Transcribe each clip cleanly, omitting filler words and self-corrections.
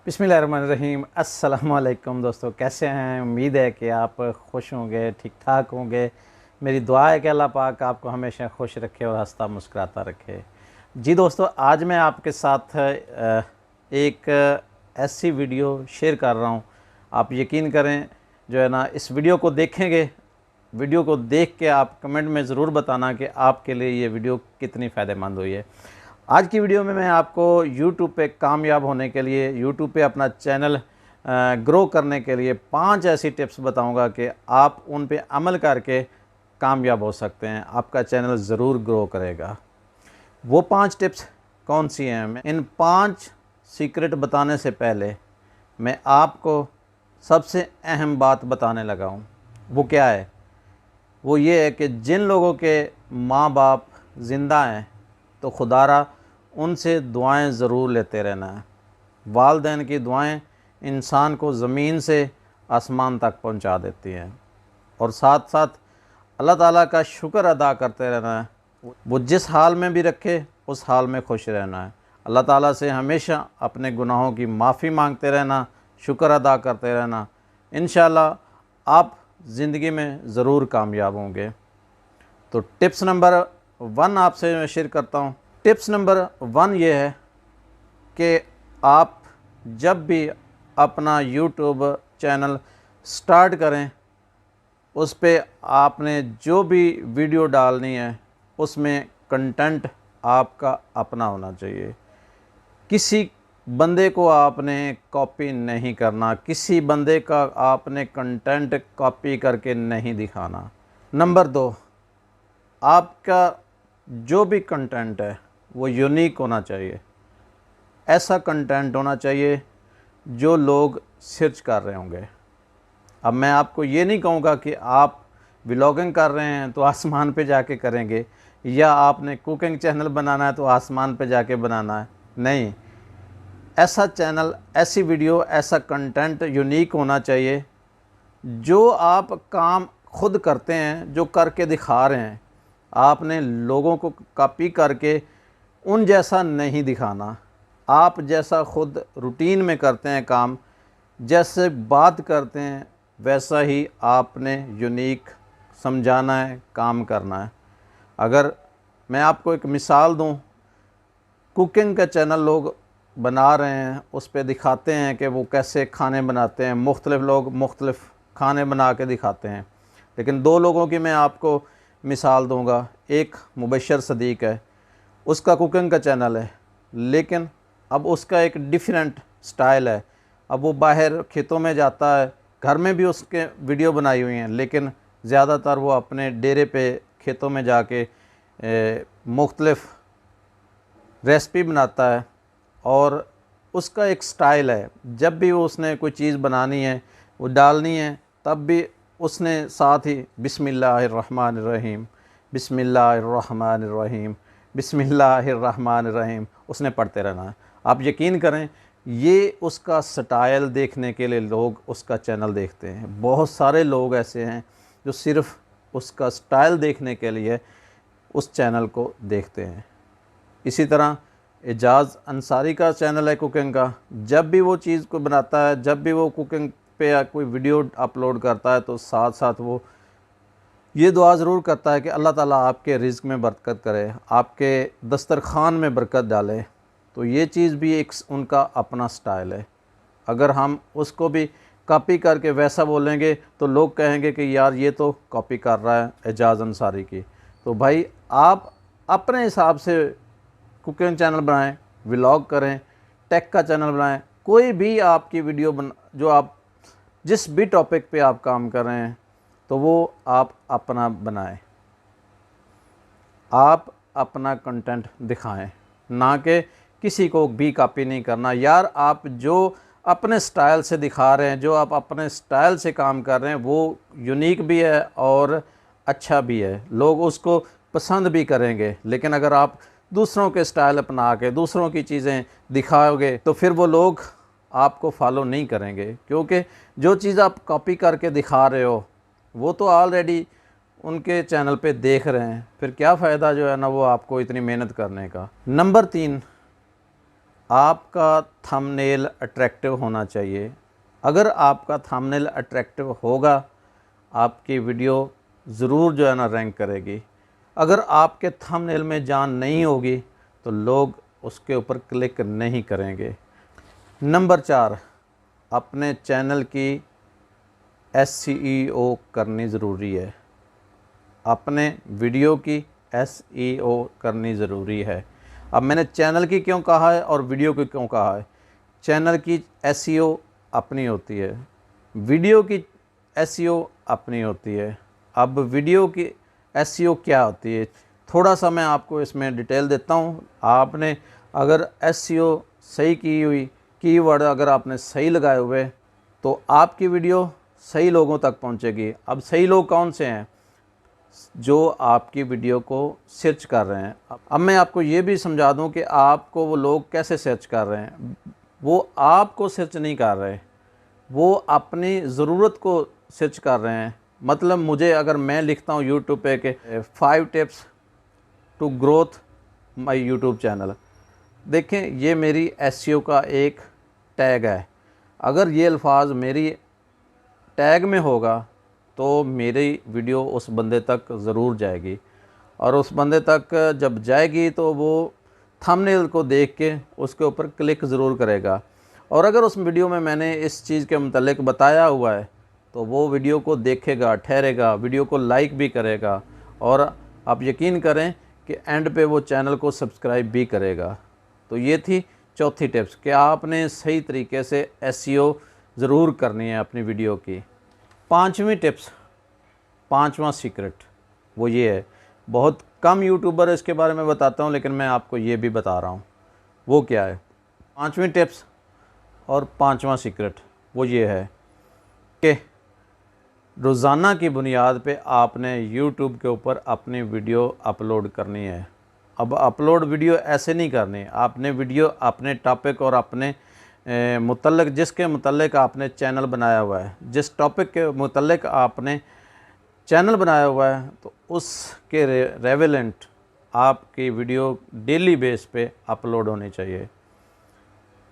बिस्मिल्लाहिर्रहमानिर्रहीम। अस्सलामुअलैकुम दोस्तों, कैसे हैं? उम्मीद है कि आप खुश होंगे, ठीक ठाक होंगे। मेरी दुआ है कि अल्लाह पाक आपको हमेशा खुश रखे और हंसता मुस्कुराता रखे। जी दोस्तों, आज मैं आपके साथ एक ऐसी वीडियो शेयर कर रहा हूँ। आप यकीन करें, जो है ना, इस वीडियो को देखेंगे, वीडियो को देख के आप कमेंट में ज़रूर बताना कि आपके लिए ये वीडियो कितनी फ़ायदेमंद हुई है। आज की वीडियो में मैं आपको YouTube पे कामयाब होने के लिए, YouTube पे अपना चैनल ग्रो करने के लिए 5 ऐसी टिप्स बताऊंगा कि आप उन पे अमल करके कामयाब हो सकते हैं। आपका चैनल ज़रूर ग्रो करेगा। वो 5 टिप्स कौन सी हैं? इन 5 सीक्रेट बताने से पहले मैं आपको सबसे अहम बात बताने लगा हूँ। वो क्या है? वो ये है कि जिन लोगों के माँ बाप ज़िंदा हैं तो खुदारा उनसे दुआएं ज़रूर लेते रहना है। वालिदैन की दुआएं इंसान को ज़मीन से आसमान तक पहुंचा देती हैं। और साथ साथ अल्लाह ताला का शुक्र अदा करते रहना है। वो जिस हाल में भी रखे उस हाल में खुश रहना है। अल्लाह ताला से हमेशा अपने गुनाहों की माफ़ी मांगते रहना, शुक्र अदा करते रहना। इंशाअल्लाह आप ज़िंदगी में ज़रूर कामयाब होंगे। तो टिप्स नंबर 1 आपसे मैं शेयर करता हूँ। टिप्स नंबर 1 ये है कि आप जब भी अपना यूट्यूब चैनल स्टार्ट करें, उस पे आपने जो भी वीडियो डालनी है उसमें कंटेंट आपका अपना होना चाहिए। किसी बंदे को आपने कॉपी नहीं करना, किसी बंदे का आपने कंटेंट कॉपी करके नहीं दिखाना। नंबर 2, आपका जो भी कंटेंट है वो यूनिक होना चाहिए। ऐसा कंटेंट होना चाहिए जो लोग सर्च कर रहे होंगे। अब मैं आपको ये नहीं कहूँगा कि आप व्लॉगिंग कर रहे हैं तो आसमान पे जाके करेंगे, या आपने कुकिंग चैनल बनाना है तो आसमान पे जाके बनाना है। नहीं, ऐसा चैनल, ऐसी वीडियो, ऐसा कंटेंट यूनिक होना चाहिए जो आप काम खुद करते हैं, जो करके दिखा रहे हैं। आपने लोगों को कॉपी करके उन जैसा नहीं दिखाना। आप जैसा खुद रूटीन में करते हैं काम, जैसे बात करते हैं, वैसा ही आपने यूनिक समझाना है, काम करना है। अगर मैं आपको एक मिसाल दूं, कुकिंग का चैनल लोग बना रहे हैं, उस पे दिखाते हैं कि वो कैसे खाने बनाते हैं। मुख्तलिफ़ लोग मुख्तलिफ़ खाने बना के दिखाते हैं। लेकिन 2 लोगों की मैं आपको मिसाल दूंगा। एक मुबशर सदीक है, उसका कुकिंग का चैनल है, लेकिन अब उसका एक डिफरेंट स्टाइल है। अब वो बाहर खेतों में जाता है, घर में भी उसके वीडियो बनाई हुई हैं, लेकिन ज़्यादातर वो अपने डेरे पे खेतों में जाके मुख्तलिफ़ रेसिपी बनाता है। और उसका एक स्टाइल है। जब भी उसने कोई चीज़ बनानी है, वो डालनी है, तब भी उसने साथ ही बिस्मिल्लाहिर्रहमानिर्रहीम, बिस्मिल्लाहिर्रहमानिर्रहीम, बिस्मिल्लाहिर्रहमानिर्रहीम उसने पढ़ते रहना है। आप यकीन करें, ये उसका स्टाइल देखने के लिए लोग उसका चैनल देखते हैं। बहुत सारे लोग ऐसे हैं जो सिर्फ़ उसका स्टाइल देखने के लिए उस चैनल को देखते हैं। इसी तरह एजाज़ अंसारी का चैनल है कुकिंग का। जब भी वो चीज़ को बनाता है, जब भी वो कुकिंग पे या कोई वीडियो अपलोड करता है, तो साथ साथ वो ये दुआ ज़रूर करता है कि अल्लाह ताला आपके रिज़्क़ में बरकत करे, आपके दस्तरखान में बरकत डाले। तो ये चीज़ भी एक उनका अपना स्टाइल है। अगर हम उसको भी कॉपी करके वैसा बोलेंगे तो लोग कहेंगे कि यार ये तो कॉपी कर रहा है एजाज़ अंसारी की। तो भाई, आप अपने हिसाब से कुकिंग चैनल बनाएं, व्लॉग करें, टेक का चैनल बनाएं। कोई भी आपकी वीडियो जो आप जिस भी टॉपिक पे आप काम कर रहे हैं, तो वो आप अपना बनाएं। आप अपना कंटेंट दिखाएं, ना कि किसी को भी कॉपी नहीं करना। यार, आप जो अपने स्टाइल से दिखा रहे हैं, जो आप अपने स्टाइल से काम कर रहे हैं, वो यूनिक भी है और अच्छा भी है। लोग उसको पसंद भी करेंगे। लेकिन अगर आप दूसरों के स्टाइल अपना के दूसरों की चीज़ें दिखाओगे, तो फिर वो लोग आपको फॉलो नहीं करेंगे, क्योंकि जो चीज़ आप कॉपी करके दिखा रहे हो वो तो ऑलरेडी उनके चैनल पे देख रहे हैं। फिर क्या फ़ायदा जो है ना वो आपको इतनी मेहनत करने का। नंबर 3, आपका थंबनेल अट्रैक्टिव होना चाहिए। अगर आपका थंबनेल अट्रैक्टिव होगा, आपकी वीडियो ज़रूर जो है ना रैंक करेगी। अगर आपके थंबनेल में जान नहीं होगी तो लोग उसके ऊपर क्लिक नहीं करेंगे। नंबर 4, अपने चैनल की SEO करनी ज़रूरी है। अपने वीडियो की SEO करनी ज़रूरी है। अब मैंने चैनल की क्यों कहा है और वीडियो की क्यों कहा है? चैनल की SEO अपनी होती है, वीडियो की SEO अपनी होती है। अब वीडियो की SEO क्या होती है, थोड़ा सा मैं आपको इसमें डिटेल देता हूँ। आपने अगर SEO सही की हुई, कीवर्ड अगर आपने सही लगाए हुए, तो आपकी वीडियो सही लोगों तक पहुँचेगी। अब सही लोग कौन से हैं? जो आपकी वीडियो को सर्च कर रहे हैं। अब मैं आपको ये भी समझा दूं कि आपको वो लोग कैसे सर्च कर रहे हैं। वो आपको सर्च नहीं कर रहे, वो अपनी ज़रूरत को सर्च कर रहे हैं। मतलब मुझे अगर मैं लिखता हूँ यूट्यूब पे कि 5 tips to growth my YouTube channel, देखें ये मेरी SEO का एक टैग है। अगर ये अल्फाज मेरी टैग में होगा तो मेरी वीडियो उस बंदे तक ज़रूर जाएगी, और उस बंदे तक जब जाएगी तो वो थंबनेल को देख के उसके ऊपर क्लिक ज़रूर करेगा। और अगर उस वीडियो में मैंने इस चीज़ के मुतल्लिक बताया हुआ है तो वो वीडियो को देखेगा, ठहरेगा, वीडियो को लाइक भी करेगा, और आप यकीन करें कि एंड पे वो चैनल को सब्सक्राइब भी करेगा। तो ये थी चौथी टिप्स कि आपने सही तरीके से SEO ज़रूर करनी है अपनी वीडियो की। पांचवी टिप्स, पांचवा सीक्रेट वो ये है, बहुत कम यूट्यूबर इसके बारे में बताता हूँ, लेकिन मैं आपको ये भी बता रहा हूँ। वो क्या है? पांचवी टिप्स और पांचवा सीक्रेट वो ये है कि रोज़ाना की बुनियाद पे आपने यूट्यूब के ऊपर अपनी वीडियो अपलोड करनी है। अब अपलोड वीडियो ऐसे नहीं करनी, आपने वीडियो अपने टॉपिक और अपने मुतल्लिक, जिसके मुतल्लिक आपने चैनल बनाया हुआ है, जिस टॉपिक के मुतल्लिक आपने चैनल बनाया हुआ है, तो उसके रेवेलेंट आपकी वीडियो डेली बेस पे अपलोड होनी चाहिए।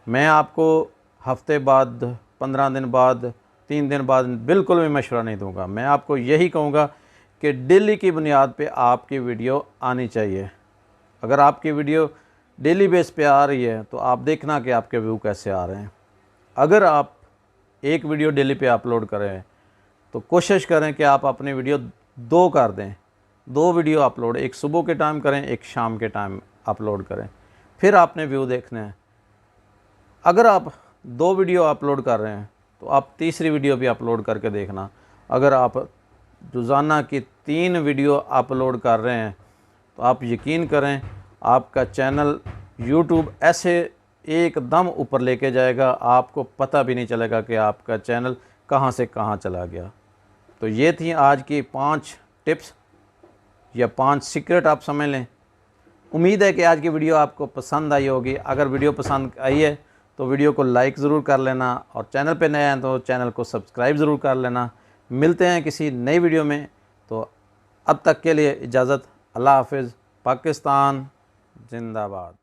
मैं आपको हफ्ते बाद, 15 दिन बाद, 3 दिन बाद बिल्कुल भी मशवरा नहीं दूंगा। मैं आपको यही कहूँगा कि डेली की बुनियाद पे आपकी वीडियो आनी चाहिए। अगर आपकी वीडियो डेली बेस पे आ रही है तो आप देखना कि आपके व्यू कैसे आ रहे हैं। अगर आप एक वीडियो डेली पे अपलोड करें तो कोशिश करें कि आप अपनी वीडियो 2 कर दें, 2 वीडियो अपलोड, एक सुबह के टाइम करें, एक शाम के टाइम अपलोड करें, फिर आपने व्यू देखने हैं। अगर आप 2 वीडियो अपलोड कर रहे हैं तो आप तीसरी वीडियो भी अपलोड करके देखना। अगर आप रोज़ाना की 3 वीडियो अपलोड कर रहे हैं तो आप यकीन करें आपका चैनल यूट्यूब ऐसे एकदम ऊपर लेके जाएगा, आपको पता भी नहीं चलेगा कि आपका चैनल कहाँ से कहाँ चला गया। तो ये थी आज की 5 टिप्स या 5 सीक्रेट आप समझ लें। उम्मीद है कि आज की वीडियो आपको पसंद आई होगी। अगर वीडियो पसंद आई है तो वीडियो को लाइक ज़रूर कर लेना, और चैनल पे नए हैं तो चैनल को सब्सक्राइब ज़रूर कर लेना। मिलते हैं किसी नई वीडियो में, तो अब तक के लिए इजाज़त। अल्लाह हाफिज़। पाकिस्तान जिंदाबाद।